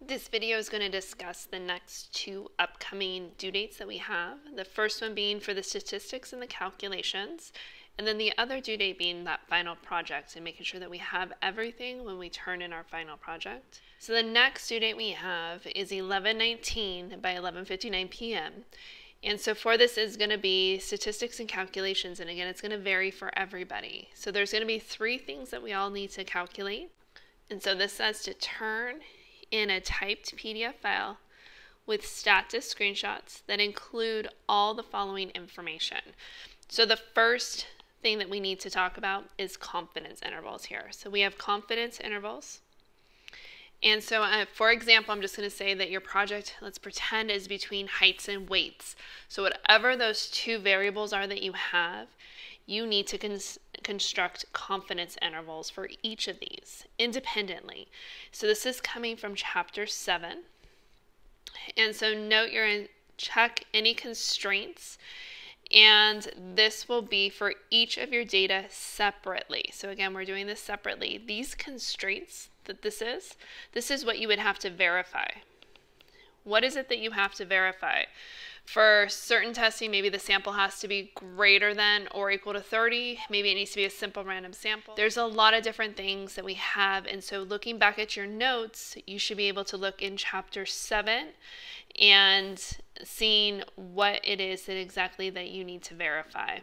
This video is going to discuss the next two upcoming due dates that we have. The first one being for the statistics and the calculations, and then the other due date being that final project and making sure that we have everything when we turn in our final project. So the next due date we have is 11/19 by 11:59 p.m. And so for this is going to be statistics and calculations, and again it's going to vary for everybody. So there's going to be three things that we all need to calculate. And so this says to turn in a typed PDF file with StatDisk screenshots that include all the following information. So the first thing that we need to talk about is confidence intervals here. So we have confidence intervals. And so for example, I'm just going to say that your project, let's pretend, is between heights and weights. So whatever those two variables are that you have, you need to construct confidence intervals for each of these independently. So this is coming from chapter 7. And so note you're in check any constraints, and this will be for each of your data separately. So again, we're doing this separately. These constraints that this is what you would have to verify. What is it that you have to verify? For certain testing, maybe the sample has to be greater than or equal to 30. Maybe it needs to be a simple random sample. There's a lot of different things that we have, and so looking back at your notes, you should be able to look in chapter 7 and seeing what it is that exactly that you need to verify.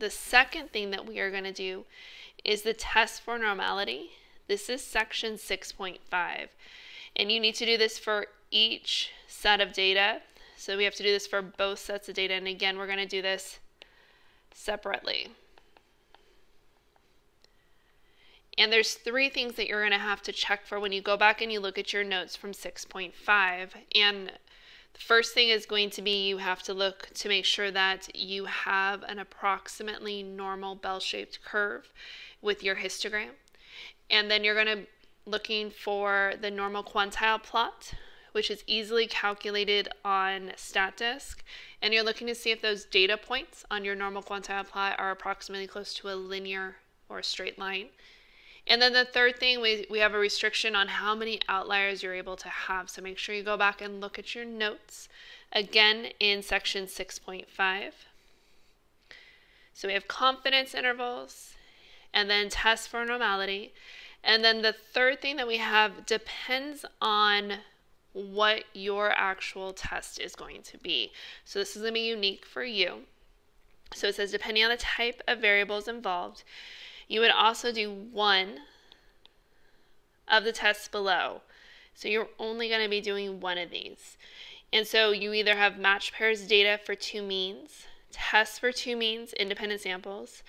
The second thing that we are going to do is the test for normality. This is section 6.5, and you need to do this for each set of data. So we have to do this for both sets of data, and again, we're going to do this separately. And there's three things that you're going to have to check for when you go back and you look at your notes from 6.5. And the first thing is going to be you have to look to make sure that you have an approximately normal bell-shaped curve with your histogram. And then you're going to looking for the normal quantile plot, which is easily calculated on StatDisk, and you're looking to see if those data points on your normal quantile plot are approximately close to a linear or a straight line. And then the third thing, we have a restriction on how many outliers you're able to have, so make sure you go back and look at your notes, again in section 6.5. So we have confidence intervals, and then test for normality, and then the third thing that we have depends on what your actual test is going to be. So this is going to be unique for you. So it says depending on the type of variables involved, you would also do one of the tests below. So you're only going to be doing one of these. And so you either have matched pairs data for two means, tests for two means, independent samples,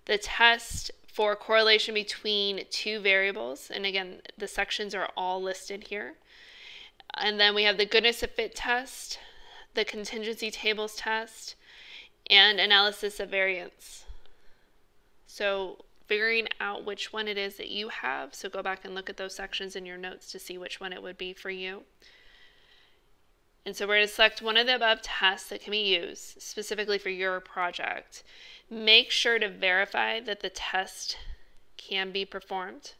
the test for correlation between two variables, and again, the sections are all listed here. And then we have the goodness of fit test, the contingency tables test, and analysis of variance. So figuring out which one it is that you have, so go back and look at those sections in your notes to see which one it would be for you. And so we're going to select one of the above tests that can be used specifically for your project. Make sure to verify that the test can be performed.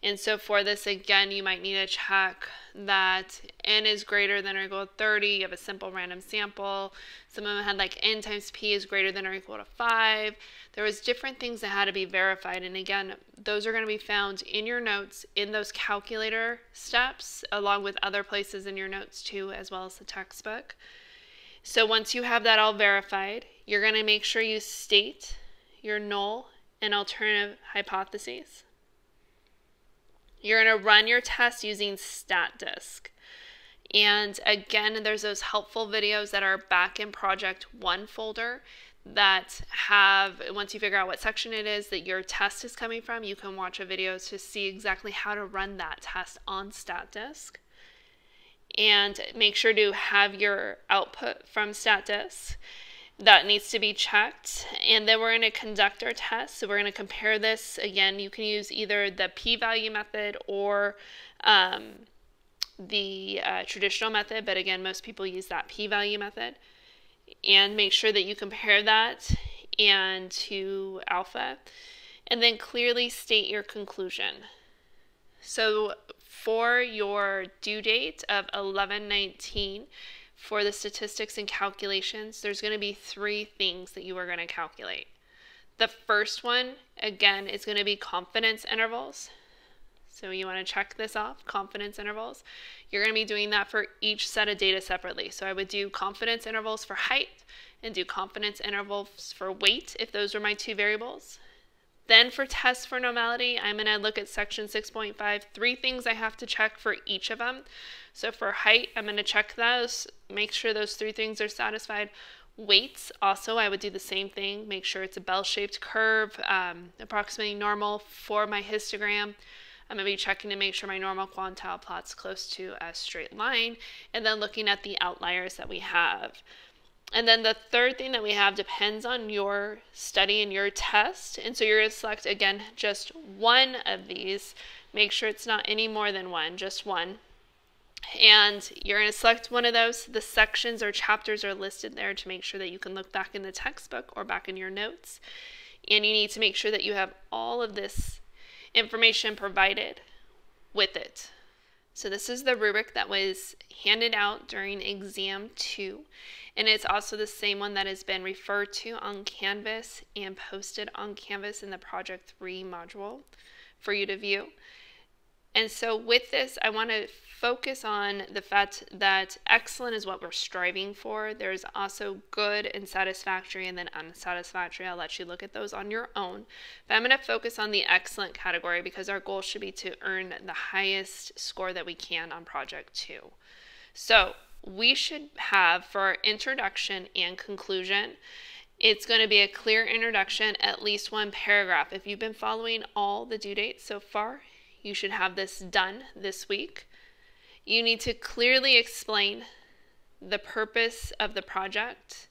And so for this, again, you might need to check that n is greater than or equal to 30. You have a simple random sample. Some of them had like n times p is greater than or equal to 5. There was different things that had to be verified. And again, those are going to be found in your notes in those calculator steps, along with other places in your notes too, as well as the textbook. So once you have that all verified, you're going to make sure you state your null and alternative hypotheses. You're going to run your test using StatDisk. And again, there's those helpful videos that are back in Project 1 folder that have, once you figure out what section it is that your test is coming from, you can watch a video to see exactly how to run that test on StatDisk. And make sure to have your output from StatDisk. That needs to be checked, and then we're going to conduct our test. So we're going to compare this. Again, you can use either the p-value method or the traditional method, but again, most people use that p-value method. And make sure that you compare that and to alpha, and then clearly state your conclusion. So for your due date of 11/19 for the statistics and calculations, there's going to be 3 things that you are going to calculate. The first one, again, is going to be confidence intervals. So you want to check this off, confidence intervals. You're going to be doing that for each set of data separately. So I would do confidence intervals for height and do confidence intervals for weight if those were my 2 variables. Then for test for normality, I'm going to look at section 6.5, 3 things I have to check for each of them. So for height, I'm going to check those, make sure those 3 things are satisfied. Weights, also, I would do the same thing, make sure it's a bell-shaped curve, approximately normal for my histogram. I'm going to be checking to make sure my normal quantile plot's close to a straight line, and then looking at the outliers that we have. And then the third thing that we have depends on your study and your test. And so you're going to select, again, just one of these. Make sure it's not any more than one, just one. And you're going to select one of those. The sections or chapters are listed there to make sure that you can look back in the textbook or back in your notes. And you need to make sure that you have all of this information provided with it. So this is the rubric that was handed out during exam 2, and it's also the same one that has been referred to on Canvas and posted on Canvas in the Project 3 module for you to view. And so with this, I want to focus on the fact that excellent is what we're striving for. There's also good and satisfactory and then unsatisfactory. I'll let you look at those on your own. But I'm going to focus on the excellent category because our goal should be to earn the highest score that we can on Project 2. So we should have, for our introduction and conclusion, it's going to be a clear introduction, at least 1 paragraph. If you've been following all the due dates so far, you should have this done this week. You need to clearly explain the purpose of the project.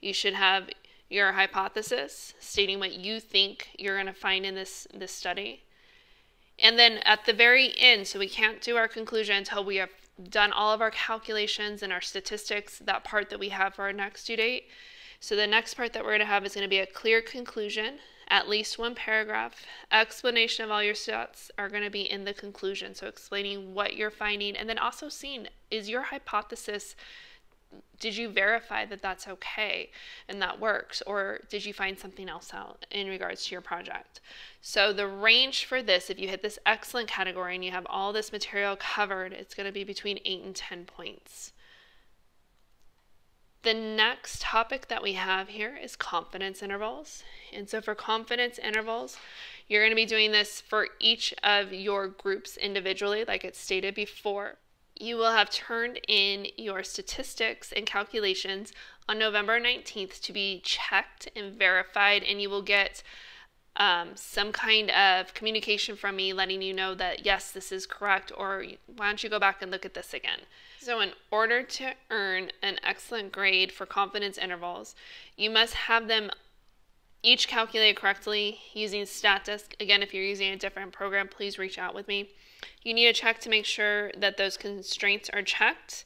You should have your hypothesis, stating what you think you're going to find in this study. And then at the very end, so we can't do our conclusion until we have done all of our calculations and our statistics, that part that we have for our next due date. So the next part that we're going to have is going to be a clear conclusion, at least 1 paragraph. Explanation of all your stats are going to be in the conclusion. So explaining what you're finding, and then also seeing, is your hypothesis, did you verify that that's okay and that works, or did you find something else out in regards to your project? So the range for this, if you hit this excellent category and you have all this material covered, it's going to be between 8 and 10 points. The next topic that we have here is confidence intervals. And so for confidence intervals, you're going to be doing this for each of your groups individually, like it stated before. You will have turned in your statistics and calculations on November 19th to be checked and verified, and you will get some kind of communication from me letting you know that yes, this is correct, or why don't you go back and look at this again. So in order to earn an excellent grade for confidence intervals, you must have them each calculated correctly using StatDesk. Again, if you're using a different program, please reach out with me. You need to check to make sure that those constraints are checked.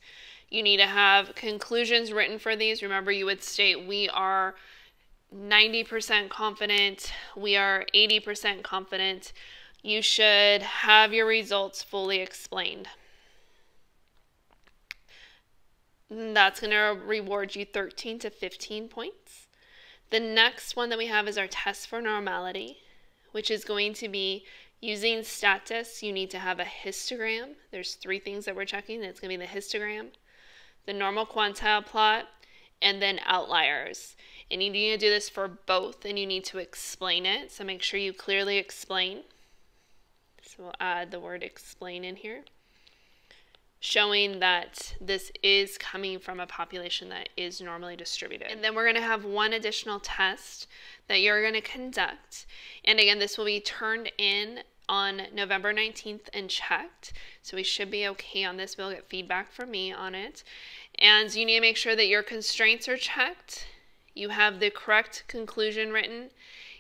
You need to have conclusions written for these. Remember, you would state we are 90% confident, we are 80% confident. You should have your results fully explained. That's going to reward you 13 to 15 points. The next one that we have is our test for normality, which is going to be using StatDesk. You need to have a histogram. There's 3 things that we're checking. It's going to be the histogram, the normal quantile plot, and then outliers. And you need to do this for both, and you need to explain it. So make sure you clearly explain. So we'll add the word explain in here, showing that this is coming from a population that is normally distributed. And then we're going to have 1 additional test that you're going to conduct. And again, this will be turned in on November 19th and checked. So we should be okay on this. We'll get feedback from me on it. And you need to make sure that your constraints are checked. You have the correct conclusion written.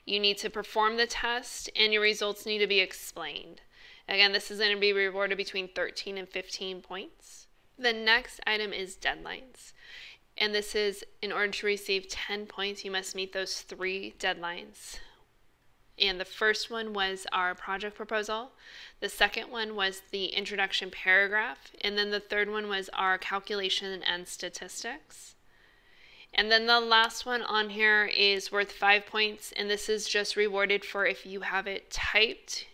You need to perform the test, and your results need to be explained. Again, this is going to be rewarded between 13 and 15 points. The next item is deadlines. And this is, in order to receive 10 points, you must meet those 3 deadlines. And the first one was our project proposal. The second one was the introduction paragraph. And then the third one was our calculation and statistics. And then the last one on here is worth 5 points. And this is just rewarded for if you have it typed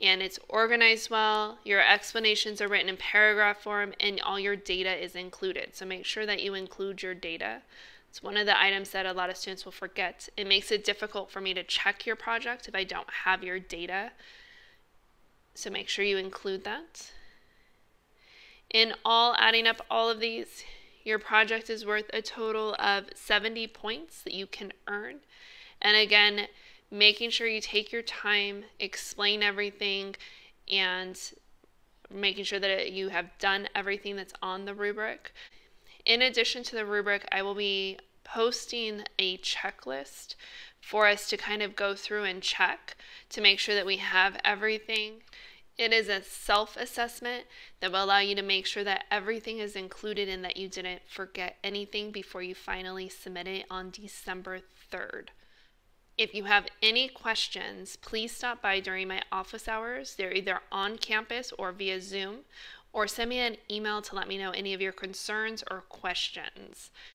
and it's organized well, your explanations are written in paragraph form, and all your data is included. So make sure that you include your data. It's one of the items that a lot of students will forget. It makes it difficult for me to check your project if I don't have your data. So make sure you include that. In all, adding up all of these, your project is worth a total of 70 points that you can earn. And again, making sure you take your time, explain everything, and making sure that you have done everything that's on the rubric. In addition to the rubric, I will be posting a checklist for us to kind of go through and check to make sure that we have everything. It is a self-assessment that will allow you to make sure that everything is included and that you didn't forget anything before you finally submit it on December 3rd. If you have any questions, please stop by during my office hours. They're either on campus or via Zoom, or send me an email to let me know any of your concerns or questions.